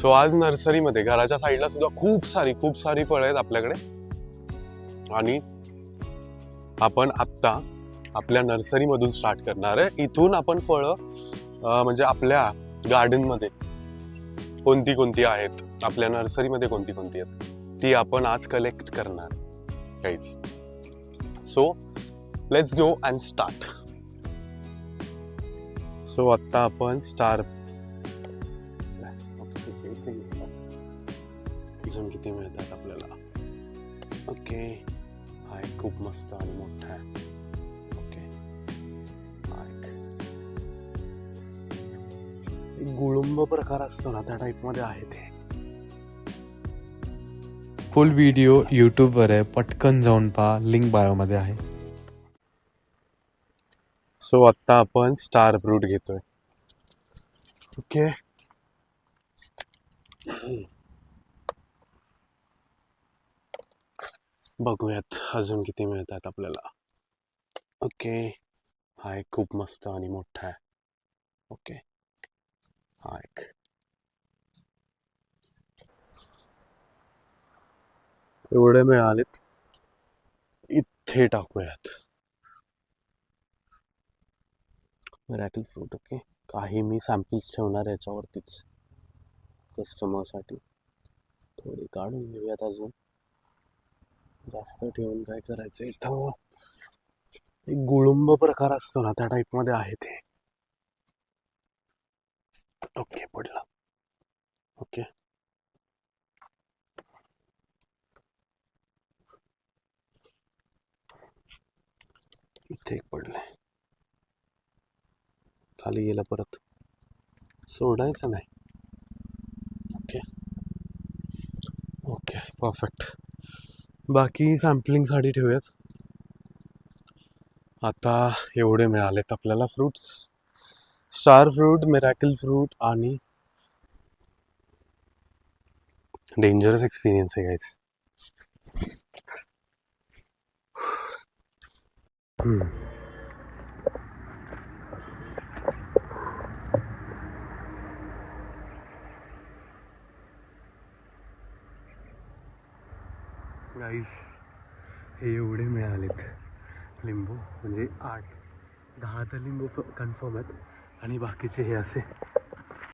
So आज नर्सरीमध्ये घराच्या साईडला सुद्धा खूप सारी फळं आहेत आपल्याकडे. आणि आपण आत्ता आपल्या नर्सरीमधून स्टार्ट करणार आहे. इथून आपण फळं म्हणजे आपल्या गार्डनमध्ये कोणती आहेत, आपल्या नर्सरीमध्ये कोणती आहेत ती आपण आज कलेक्ट करणार guys. So let's go and start. So आत्ता आपण अजून किती मिळतात आपल्याला. ओके, हा एक खूप मस्त आणि मोठा आहे. ओके, एक गुळुंब प्रकार असतो ना, त्या टाइप मध्ये आहे ते. फुल व्हिडिओ यूट्यूबवर आहे, पटकन जाऊन पहा, लिंक बायोमध्ये आहे. सो आत्ता आपण स्टार फ्रूट घेतोय. ओके, बघूयात अजून किती मिळतात आपल्याला. ओके, हा एक खूप मस्त आणि मोठा आहे. ओके, हा एक एवढे मिळालेत, इथे टाकूयात. Miracle fruit. ओके, काही मी सॅम्पल्स ठेवणार याच्यावरतीच कस्टमरसाठी. थोडी काढून घेऊयात, अजून जास्त ठेवून काय करायचं. इथं एक गुळुंब प्रकार असतो ना, त्या टाइप मध्ये आहे ते. ओके, पडला. ओके, इथे एक पडलंय, खाली गेलं, परत सोडायचं नाही. Okay okay, perfect. बाकी सॅम्पलिंगसाठी ठेवूयात. आता एवढे मिळालेत आपल्याला fruits. Star fruit, miracle fruit आणि डेंजरस एक्सपिरियन्स आहे गाईज. गाईज, हे एवढे मिळालेत लिंबू, म्हणजे 8-10 तर लिंबू कन्फर्म आहेत आणि बाकीचे हे असे